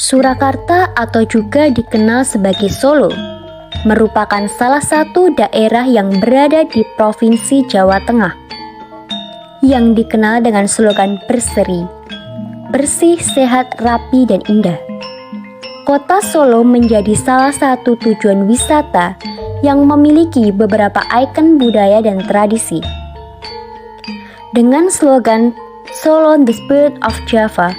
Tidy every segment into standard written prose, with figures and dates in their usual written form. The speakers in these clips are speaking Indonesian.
Surakarta atau juga dikenal sebagai Solo, merupakan salah satu daerah yang berada di Provinsi Jawa Tengah, yang dikenal dengan slogan berseri, bersih, sehat, rapi, dan indah. Kota Solo menjadi salah satu tujuan wisata yang memiliki beberapa ikon budaya dan tradisi. Dengan slogan Solo the Spirit of Java,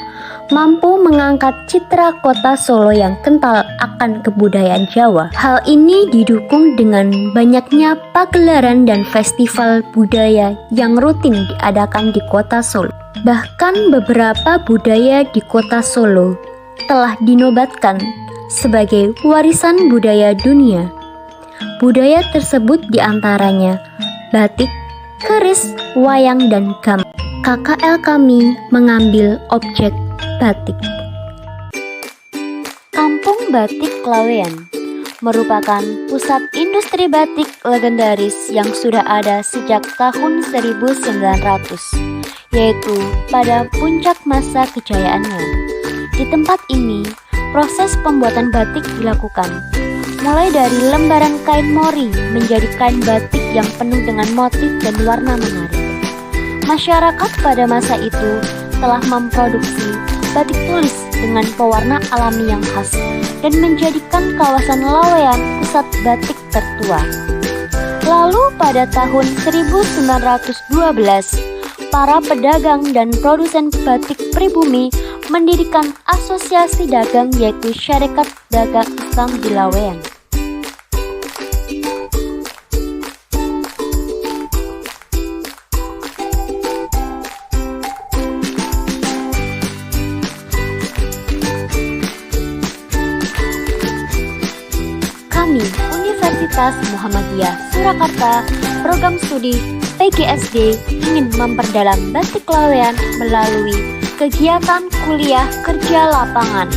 mampu mengangkat citra kota Solo yang kental akan kebudayaan Jawa. Hal ini didukung dengan banyaknya pagelaran dan festival budaya yang rutin diadakan di kota Solo. Bahkan beberapa budaya di kota Solo telah dinobatkan sebagai warisan budaya dunia. Budaya tersebut diantaranya batik, keris, wayang, dan gamelan. KKL kami mengambil objek batik. Kampung Batik Laweyan merupakan pusat industri batik legendaris yang sudah ada sejak tahun 1900, yaitu pada puncak masa kejayaannya. Di tempat ini, proses pembuatan batik dilakukan, mulai dari lembaran kain mori menjadi kain batik yang penuh dengan motif dan warna menarik. Masyarakat pada masa itu telah memproduksi batik tulis dengan pewarna alami yang khas dan menjadikan kawasan Laweyan pusat batik tertua. Lalu pada tahun 1912, para pedagang dan produsen batik pribumi mendirikan asosiasi dagang, yaitu Syarikat Dagang Islam di Laweyan. Kami, Universitas Muhammadiyah Surakarta, Program Studi PGSD, ingin memperdalam batik Laweyan melalui kegiatan kuliah kerja lapangan.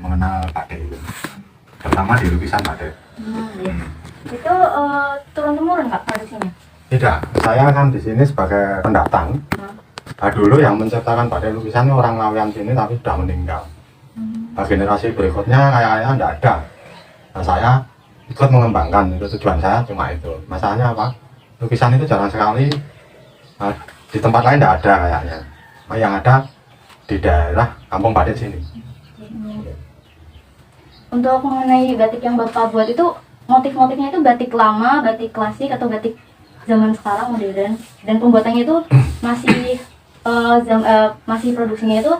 Mengenal batik itu, terutama di lukisan batik. Ya. Itu turun-temurun Kak produksinya? Tidak, saya kan di sini sebagai pendatang. Dulu yang menciptakan batik lukisan ini orang Laweyan sini, tapi sudah meninggal. Generasi berikutnya kayaknya tidak ada. Nah, saya ikut mengembangkan, itu tujuan saya cuma itu. Masalahnya apa? Lukisan itu jarang sekali, di tempat lain tidak ada kayaknya. Yang ada di daerah Kampung Batik sini. Untuk mengenai batik yang Bapak buat itu, motif-motifnya itu batik lama, batik klasik, atau batik zaman sekarang modern, dan pembuatannya itu masih produksinya itu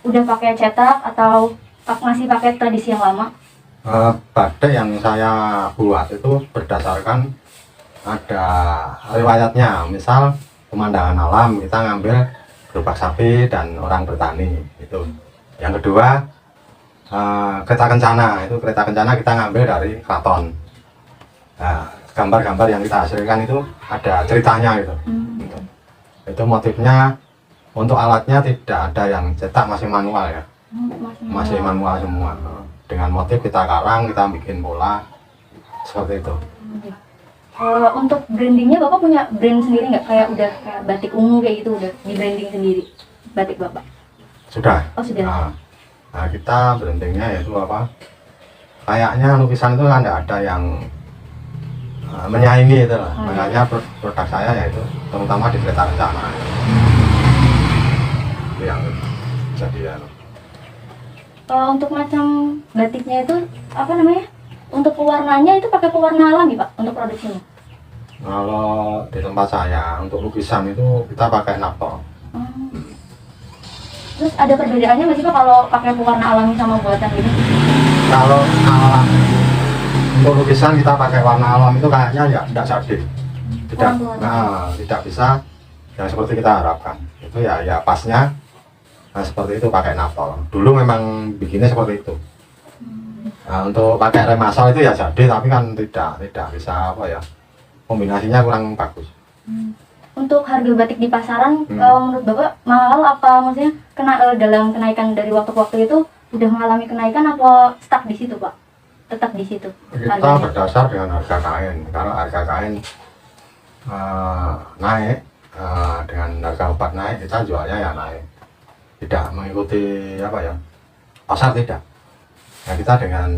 udah pakai cetak atau masih pakai tradisi yang lama? Batik yang saya buat itu berdasarkan ada riwayatnya. Misal pemandangan alam kita ngambil gerobak sapi dan orang bertani itu. Yang kedua, kereta kencana, itu kereta kencana kita ngambil dari keraton. Nah, gambar-gambar yang kita hasilkan itu ada ceritanya gitu. Itu motifnya, untuk alatnya tidak ada yang cetak, masih manual ya. Masih manual semua. Dengan motif kita karang, kita bikin pola seperti itu. Untuk brandingnya Bapak punya brand sendiri nggak? Kayak udah kayak batik ungu kayak gitu, udah di branding sendiri batik Bapak? Sudah. Oh sudah. Nah, kita brandingnya yaitu apa? Kayaknya lukisan itu kan tidak ada yang menyaingi itu lah. Makanya produk saya yaitu terutama di kereta kencana. Itu yang jadi ya. Untuk macam batiknya itu apa namanya? Untuk pewarnanya itu pakai pewarna alami Pak untuk produksinya? Kalau di tempat saya untuk lukisan itu kita pakai naptol. Terus ada perbedaannya nggak sih Pak kalau pakai pewarna alami sama buatan ini? Kalau alam untuk lukisan kita pakai warna alam itu kayaknya ya tidak jadi, tidak, tidak bisa yang seperti kita harapkan. Itu ya pasnya, nah seperti itu pakai naptol. Dulu memang bikinnya seperti itu. Nah, untuk pakai rem asal itu ya jadi, tapi kan tidak bisa apa ya, kombinasinya kurang bagus. Untuk harga batik di pasaran, menurut Bapak mahal apa maksudnya dalam kenaikan dari waktu ke waktu itu udah mengalami kenaikan apa stuck di situ Pak? Tetap di situ? Kita harganya? berdasar dengan harga kain. Kalau harga kain naik, dengan harga obat naik, kita jualnya ya naik. Tidak mengikuti apa ya, pasar tidak. Ya kita dengan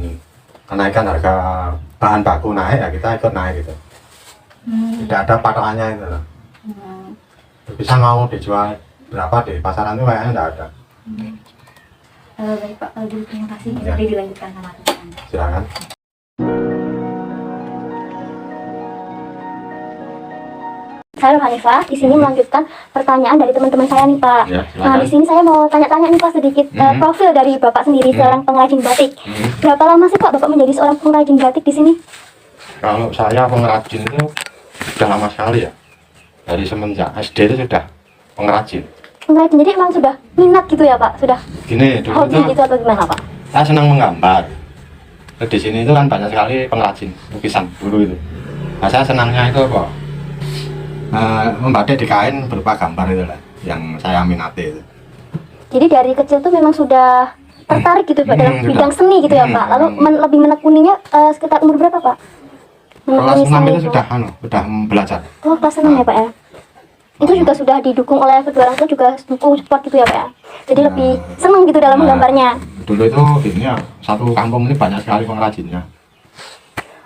kenaikan harga bahan baku naik, ya kita ikut naik gitu. Tidak ada patokannya itu loh. Bisa mau dijual berapa di pasaran itu kayaknya tidak ada. Baik Pak, kalau gitu terima kasih. Ya. Jadi dilanjutkan sama teman. Silakan. Saya Hanifah, di sini melanjutkan pertanyaan dari teman-teman saya nih Pak. Ya, Nah, di sini saya mau tanya-tanya nih Pak sedikit profil dari Bapak sendiri seorang pengrajin batik. Berapa lama sih Pak Bapak menjadi seorang pengrajin batik di sini? Kalau saya pengrajin itu sudah lama sekali ya. Dari semenjak SD itu sudah pengrajin. Pengrajin, jadi emang sudah minat gitu ya Pak? Sudah Gini, dulu hobi itu gitu atau gimana Pak? saya senang menggambar. Di sini itu kan banyak sekali pengrajin lukisan dulu itu. Nah, saya senangnya itu kok membatik di kain berupa gambar itu lah yang saya minati itu. Jadi dari kecil tuh memang sudah tertarik gitu Pak dalam sudah. bidang seni gitu ya Pak? Lalu lebih menekuninya sekitar umur berapa Pak? Kelas Menekuni 6 seni itu sudah belajar. Oh, kelas 6 ya Pak ya? Itu juga sudah didukung oleh kedua orang tua juga dukung support gitu ya Pak ya? Jadi lebih senang gitu dalam menggambarnya. Dulu itu gini ya, satu kampung ini banyak sekali pengrajinnya.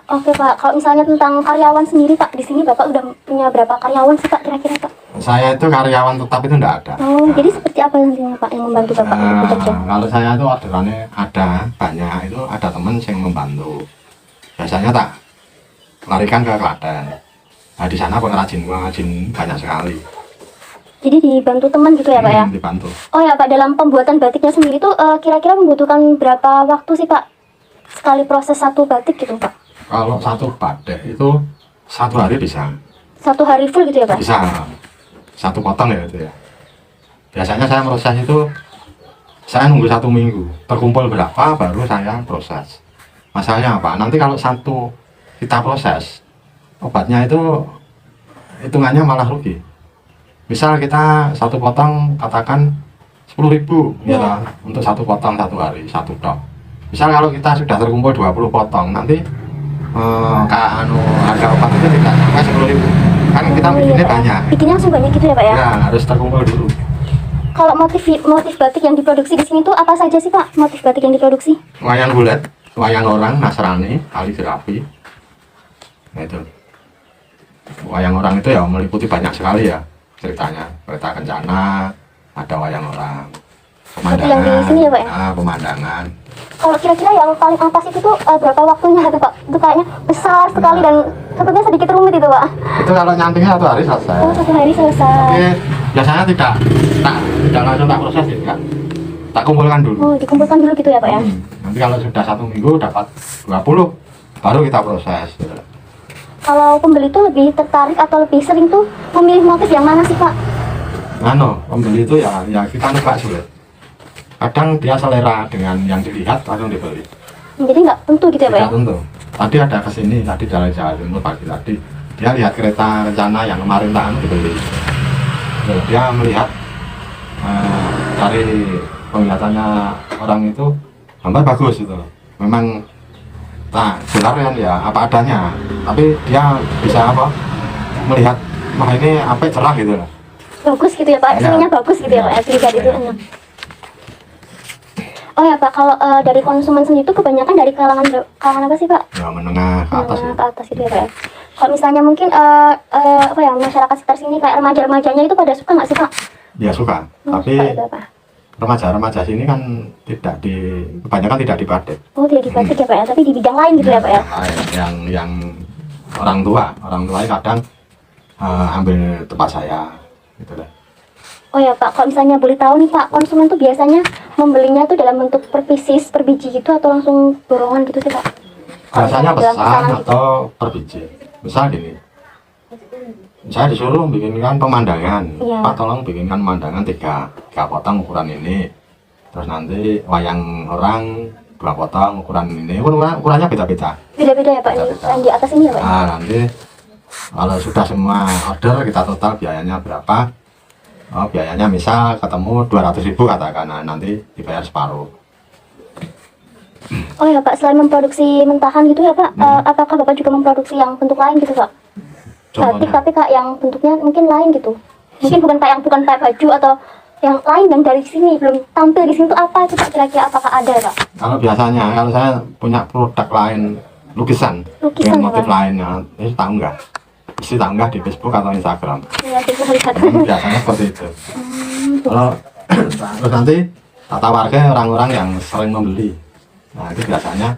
Oke Pak, kalau misalnya tentang karyawan sendiri Pak, di sini Bapak udah punya berapa karyawan sih Pak kira-kira Pak? Saya itu karyawan tetap itu enggak ada. Oh, jadi seperti apa nantinya Pak yang membantu Bapak bekerja? Kalau saya itu orderannya ada banyak, itu ada teman yang membantu. Biasanya tak larikan ke Klaten. Nah, di sana pengrajin banyak sekali. Jadi dibantu teman gitu ya Pak ya? Dibantu. Oh ya Pak, dalam pembuatan batiknya sendiri tuh kira-kira membutuhkan berapa waktu sih Pak? Sekali proses satu batik gitu Pak? Kalau satu batik itu 1 hari bisa. 1 hari full gitu ya Pak? Bisa. Satu potong ya itu ya. Biasanya saya proses itu, saya nunggu 1 minggu. Terkumpul berapa baru saya proses. Masalahnya apa? Nanti kalau satu kita proses, obatnya itu hitungannya malah rugi. Misal kita satu potong katakan 10.000 ya, untuk satu potong 1 hari, satu tok. Misal kalau kita sudah terkumpul 20 potong, nanti harga obat itu tidak sampai 10.000. Kan kita bikinnya banyak. Bikinnya langsung banyak gitu ya Pak ya? Ya, harus terkumpul dulu. Kalau motif batik yang diproduksi di sini tuh apa saja sih Pak? Motif batik yang diproduksi? Wayang bulat, wayang orang, Nasrani, kaligrafi. Nah itu. Wayang orang itu ya meliputi banyak sekali ya ceritanya. Kereta kencana, ada wayang orang. Yang di sini ya Pak ya? Pemandangan. Kalau kira-kira yang paling atas itu tuh berapa waktunya itu Pak? Itu kayaknya besar sekali dan sepertinya sedikit rumit itu Pak. Itu kalau nyantingnya 1 hari selesai. Oh, 1 hari selesai. Tapi biasanya tidak langsung tak proses gitu kan. Tak kumpulkan dulu. Oh, dikumpulkan dulu gitu ya Pak ya? Nanti kalau sudah 1 minggu dapat 20, baru kita proses. Gitu. Kalau pembeli tuh lebih tertarik atau lebih sering tuh memilih motif yang mana sih Pak? Pembeli itu ya kita nebak sulit. Kadang dia selera dengan yang dilihat langsung dibeli. Jadi nggak tentu gitu ya Pak ya? Tidak tentu. Tadi ada kesini, tadi dari Jawa Timur pagi tadi. Dia lihat kereta rencana yang kemarin tak dibeli. Jadi dia melihat dari penglihatannya orang itu gambar bagus itu. Memang benar kan ya apa adanya. Tapi dia bisa melihat wah ini apa cerah gitu loh. Bagus gitu ya Pak, seninya bagus gitu ya Pak ya, dilihat itu enak. Oh ya Pak, kalau dari konsumen sendiri itu kebanyakan dari kalangan apa sih Pak? Ya menengah ke atas. Menengah ke atas itu ya Pak ya. Kalau misalnya mungkin masyarakat sekitar sini kayak remaja-remajanya itu pada suka nggak sih Pak? Dia suka, tapi remaja-remaja sini kan kebanyakan tidak dibatik. Oh, tidak dibatik ya Pak ya, tapi di bidang lain gitu ya Pak ya? Yang orang tua kadang ambil tempat saya gitu lah. Oh ya Pak, kalau misalnya boleh tahu nih Pak, konsumen tuh biasanya membelinya tuh dalam bentuk per pieces, per biji gitu atau langsung borongan gitu sih Pak? Biasanya Dalam pesan pesanan gitu. atau per biji. Misal gini, saya disuruh bikinkan pemandangan, Iya. Pak tolong bikinkan pemandangan tiga potong ukuran ini, terus nanti wayang orang 2 potong ukuran ini, ukurannya beda-beda. Beda-beda ya Pak, ini Beda-beda. yang di atas ini ya Pak? Nah nanti kalau sudah semua order kita total biayanya berapa? Oh, biayanya misal ketemu 200.000 katakan, nah, nanti dibayar separuh. Oh ya Pak, selain memproduksi mentahan gitu ya Pak, apakah Bapak juga memproduksi yang bentuk lain gitu Pak? Batik Contohnya tapi Kak yang bentuknya mungkin lain gitu. Mungkin bukan kayak baju atau yang lain dan dari sini belum tampil di sini tuh apa itu Pak, kira-kira apakah ada Pak? kalau biasanya kalau saya punya produk lain lukisan Lukisan dengan motif apa? lainnya, ini tahu nggak? Mesti tahu nggak di Facebook atau Instagram? Iya, kita lihat. Biasanya seperti itu. Kalau terus nanti tata warga orang-orang yang sering membeli, nah itu biasanya,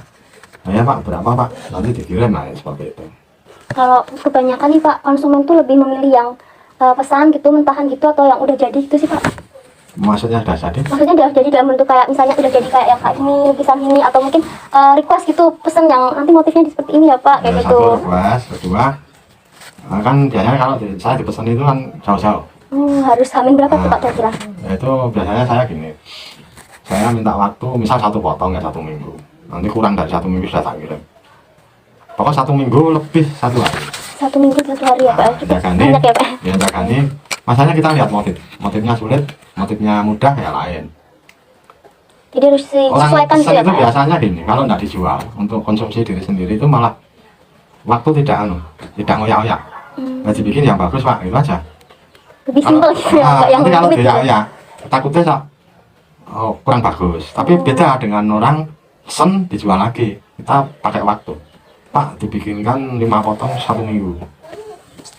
ya Pak berapa Pak? Nanti dikirim lah seperti itu. Kalau kebanyakan nih Pak, konsumen tuh lebih memilih yang pesan gitu, mentahan gitu atau yang udah jadi gitu sih Pak? Maksudnya sudah jadi? Maksudnya udah jadi dalam bentuk kayak misalnya udah jadi kayak yang kayak ini, lukisan ini atau mungkin request gitu, pesan yang nanti motifnya seperti ini ya Pak, kayak Ya, gitu. satu request, kedua kan biasanya kalau saya dipesan itu kan jauh-jauh. Harus hamil berapa tuh Pak kira-kira? Ya, itu biasanya saya gini, saya minta waktu misal 1 potong ya 1 minggu, nanti kurang dari 1 minggu sudah tak kirim. Pokok 1 minggu lebih 1 hari. 1 minggu 1 hari ya Pak? Cukup Jagani, banyak ya Pak? ya jagani. Masanya kita lihat motifnya sulit, motifnya mudah ya lain. Jadi harus Orang disesuaikan pesan gitu ya itu Pak? biasanya gini, kalau nggak dijual untuk konsumsi diri sendiri itu malah waktu tidak ngoyak-ngoyak. Nah, dibikin yang bagus Pak, itu aja. Lebih simpel gitu ya Pak, yang nanti kalau rumit gitu. ya takutnya kurang bagus. Tapi beda dengan orang pesen dijual lagi, kita pakai waktu. Pak dibikinkan 5 potong 1 minggu.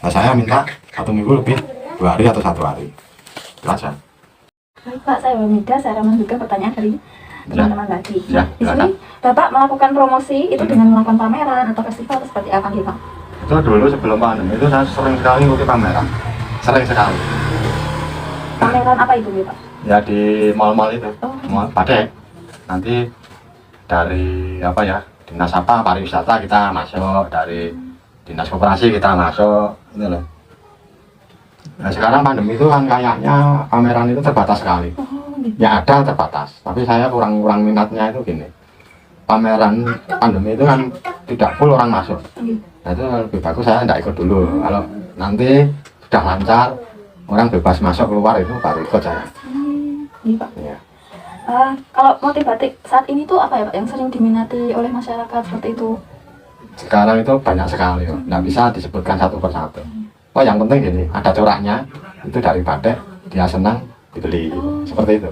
Nah saya minta 1 minggu lebih 2 hari atau 1 hari. Itu aja. Baik Pak, saya Wamida, saya ramah juga pertanyaan dari teman-teman tadi. Ya, Di sini Bapak melakukan promosi itu dengan melakukan pameran atau festival atau seperti apa gitu Pak? Itu dulu sebelum pandemi itu saya sering sekali ngikuti pameran. Sering sekali. Pameran apa itu Pak? Ya di mal-mal itu, Oh. mal Badek. Nanti dari apa ya, dinas apa pariwisata kita masuk, dari dinas koperasi kita masuk, itu loh. Nah sekarang pandemi itu kan kayaknya pameran itu terbatas sekali. Oh, gitu. Ya ada terbatas, tapi saya kurang minatnya itu gini. Pameran pandemi itu kan tidak full orang masuk. Nah itu lebih bagus saya tidak ikut dulu. Kalau nanti sudah lancar, orang bebas masuk keluar itu baru ikut saya. Iya Pak. Ya. Kalau motif batik saat ini tuh apa ya Pak yang sering diminati oleh masyarakat seperti itu? Sekarang itu banyak sekali, nggak bisa disebutkan satu persatu. Oh yang penting gini, ada coraknya, itu dari batik, dia senang dibeli, seperti itu.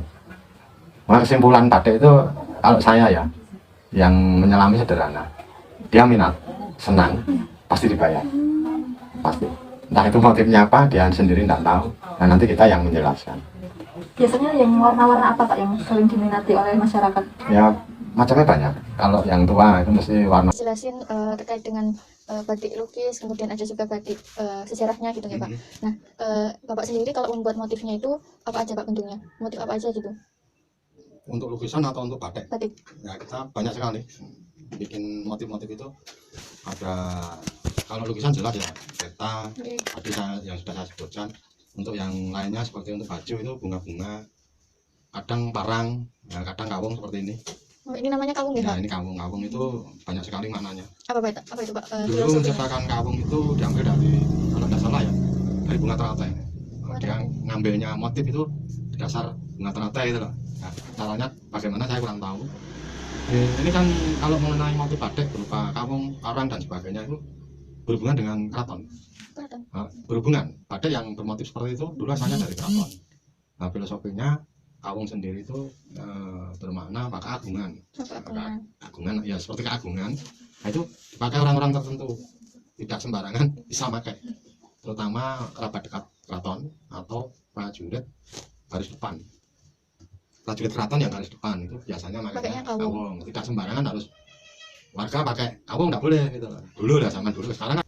Nah, kesimpulan batik itu kalau saya ya, yang menyelami sederhana, dia minat, senang, pasti dibayar, pasti. Entah itu motifnya apa, dia sendiri tidak tahu, dan nanti kita yang menjelaskan. Biasanya yang warna-warna apa Pak yang sering diminati oleh masyarakat? Ya macamnya banyak. Kalau yang tua itu mesti warna. Jelasin terkait dengan batik lukis, kemudian ada juga batik sejarahnya gitu ya Pak. Nah, Bapak sendiri kalau membuat motifnya itu apa aja Pak bentuknya? Motif apa aja gitu? Untuk lukisan atau untuk batik? Batik. Ya kita banyak sekali bikin motif-motif itu. Ada kalau lukisan jelas ya peta, tadi yang sudah saya sebutkan. Untuk yang lainnya seperti untuk baju itu bunga-bunga, kadang parang, ya, kadang kawung seperti ini. Oh, ini namanya kawung ya Nah Pak? ini kawung itu banyak sekali maknanya. Apa itu Pak? Dulu Filosofinya? menciptakan kawung itu diambil dari, kalau tidak salah ya, dari bunga teratai. Dia ngambilnya motif itu di dasar bunga teratai itu loh. Nah, caranya bagaimana saya kurang tahu. Ini kan kalau mengenai motif batik berupa kawung, parang dan sebagainya itu berhubungan dengan keraton. Nah, berhubungan batik yang bermotif seperti itu dulu asalnya dari keraton. Nah filosofinya kawung sendiri itu bermakna maka agungan. Agungan ya seperti keagungan. Nah itu dipakai orang-orang tertentu, tidak sembarangan bisa pakai, terutama kerabat dekat keraton atau prajurit garis depan. Prajurit keraton yang garis depan itu biasanya makanya kawung. Tidak sembarangan harus warga pakai kawung, tidak boleh gitu. Dulu ya zaman dulu. Sekarang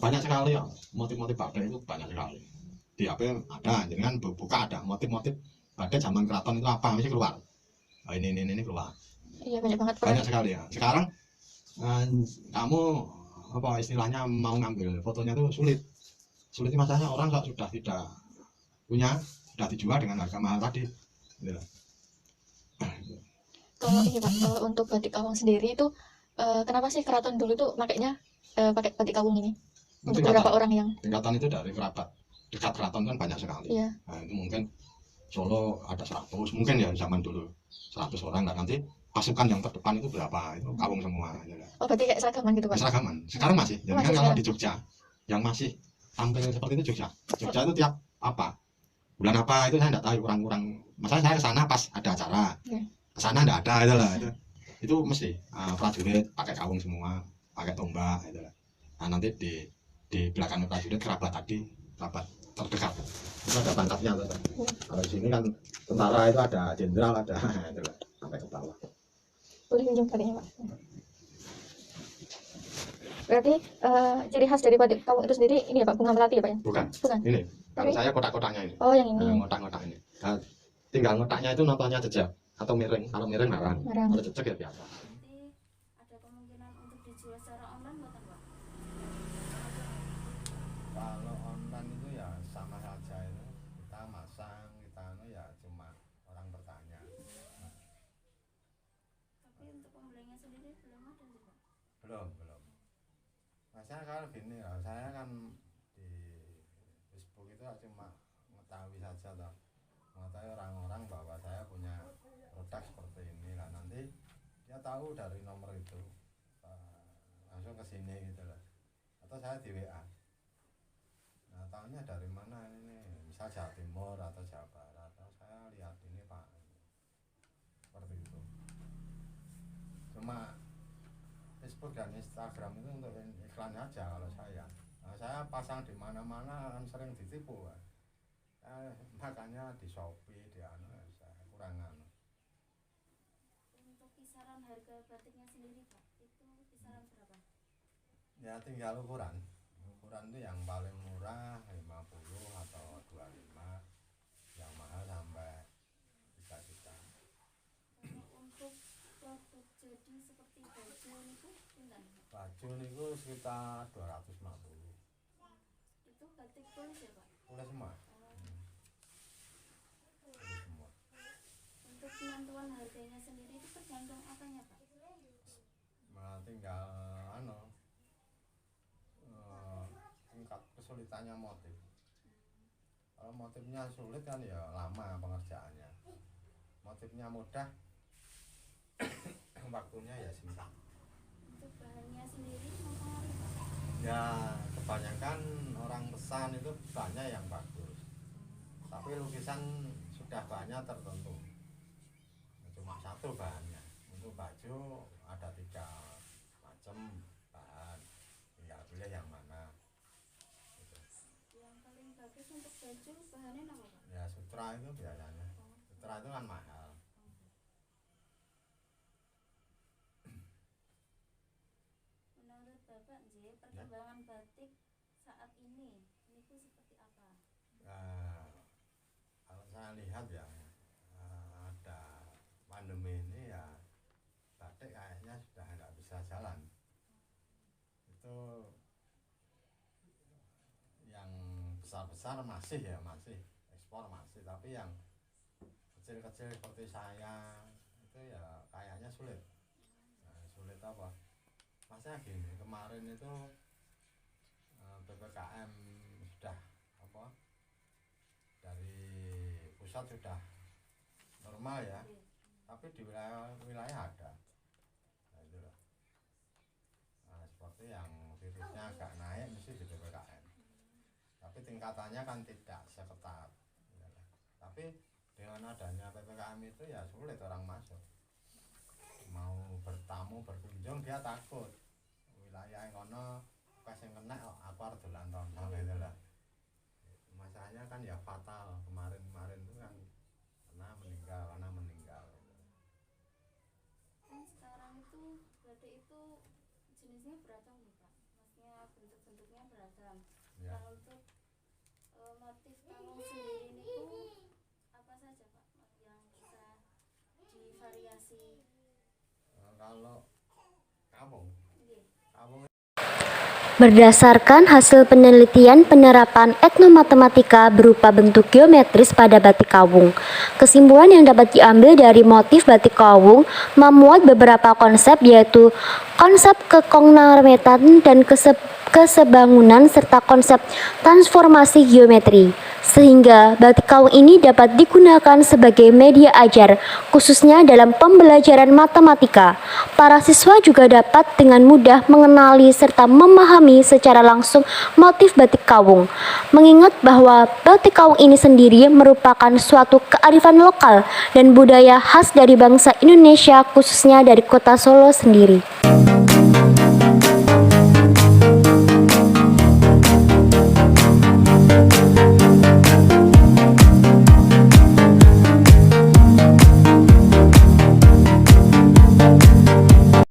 banyak sekali ya, motif-motif badai itu banyak sekali. Di HP ada, jadi kan buka ada motif-motif badai zaman keraton itu apa, mesti keluar. Oh, ini keluar. Iya, banyak banget. Banyak sekali ya. Sekarang kamu apa istilahnya mau ngambil fotonya tuh sulit. Sulit masalahnya orang kok sudah tidak punya, sudah dijual dengan harga mahal tadi. Gitu. Kalau ini Pak, untuk batik kawung sendiri itu kenapa sih keraton dulu tuh makainya pakai batik kawung ini? Untuk beberapa orang yang tingkatan itu dari kerabat dekat keraton kan banyak sekali. Iya. Nah, itu mungkin Solo ada 100, mungkin ya zaman dulu 100 orang, nggak nanti pasukan yang terdepan itu berapa, itu kawung semua. Ya. Oh, berarti kayak seragaman gitu Pak? Seragaman, sekarang masih. Jadi Masih kan kalau sekarang? di Jogja, yang masih tampil seperti itu Jogja. Jogja itu tiap apa, bulan apa itu saya nggak tahu, kurang-kurang. Masalah saya ke sana pas ada acara, ke sana nggak ada itu lah. Itu mesti prajurit pakai kawung semua, pakai tombak itu lah. Nah nanti di belakang prajurit kerabat tadi, kerabat terdekat itu ada pangkatnya. Kalau di sini kan tentara itu ada jenderal, ada itu lah, sampai ke bawah. Boleh minjem batiknya Pak? Berarti ciri khas dari batik kawung itu sendiri ini ya Pak, bunga melati ya Pak ya? Bukan. Bukan. Ini kalau Tapi- saya kotak-kotaknya ini. Oh, yang ini. Ngotak-ngotak ini. Nah, tinggal ngotaknya itu nontonnya jejak atau miring. Kalau miring marang, Marang. kalau jejak ya biasa. Nanti ada kemungkinan untuk dijual secara online buatan Pak? Kalau online itu ya sama saja, itu kita masang, kita ya cuma orang bertanya. Tapi untuk pembelinya sendiri belum ada sih Pak. Belum. Saya kalau gini ya, saya kan di Facebook itu cuma mengetahui saja toh. Mengetahui orang-orang bahwa saya punya produk seperti ini lah, nanti dia tahu dari nomor itu langsung ke sini gitu lah, atau saya di WA. Nah tahunya dari mana ini, misal Jawa Timur atau Jawa Barat, atau saya lihat ini Pak, seperti itu. Cuma Facebook dan Instagram itu untuk iklan aja kalau saya. Nah, saya pasang di mana-mana kan sering ditipu kan. Makanya di Shopee, di saya kurang anu. Untuk kisaran harga batiknya sendiri Pak, itu kisaran berapa? Ya tinggal ukuran. Ukuran itu yang paling murah 50 atau 25, yang mahal sampai 3 juta. Kalau untuk produk jadi seperti baju itu pinten? Baju niku sekitar 250. Itu batik tulis ya Pak? Udah semua. Udah semua. Untuk penentuan harganya sendiri itu tergantung apanya Pak? Nah, tinggal tingkat kesulitannya motif. Kalau motifnya sulit kan ya lama pengerjaannya. Motifnya mudah, waktunya ya singkat. Untuk bahannya sendiri mempengaruhi Pak? Ya kebanyakan orang pesan itu banyak yang bagus, tapi lukisan sudah banyak tertentu, cuma satu bahannya. Untuk baju ada 3 macam bahan, tinggal pilih yang mana gitu. Yang paling bagus untuk baju bahannya apa Pak? Ya sutra itu biasanya, sutra itu kan mahal. Menurut Bapak perkembangan batik saat ini itu seperti apa? Nah, kalau saya lihat ya ada pandemi ini ya batik kayaknya sudah nggak bisa jalan. Itu yang besar-besar masih ekspor masih, tapi yang kecil-kecil seperti saya itu ya kayaknya sulit. Nah, sulit apa? Maksudnya gini, kemarin itu PPKM sudah apa, dari pusat sudah normal ya, tapi di wilayah ada. Nah itu loh. Nah, seperti yang virusnya agak naik mesti di PPKM, tapi tingkatannya kan tidak seketat ya. Tapi dengan adanya PPKM itu ya sulit orang masuk, mau bertamu berkunjung dia takut, wilayah yang kono pas yang kena aku harus dolan tono gitu lah. Masalahnya kan ya fatal, kemarin itu kan karena meninggal gitu. Kan sekarang itu batik itu jenisnya beragam nih Pak, maksudnya bentuk-bentuk bentuknya beragam. Ya. Kalau untuk motif kawung sendiri itu apa saja Pak yang bisa divariasi? Kalau kawung Nggih. Berdasarkan hasil penelitian penerapan etnomatematika berupa bentuk geometris pada batik kawung, kesimpulan yang dapat diambil dari motif batik kawung memuat beberapa konsep, yaitu konsep kekongnametan dan kesebangunan serta konsep transformasi geometri, sehingga batik kawung ini dapat digunakan sebagai media ajar khususnya dalam pembelajaran matematika. Para siswa juga dapat dengan mudah mengenali serta memahami secara langsung motif batik kawung, mengingat bahwa batik kawung ini sendiri merupakan suatu kearifan lokal dan budaya khas dari bangsa Indonesia, khususnya dari kota Solo sendiri.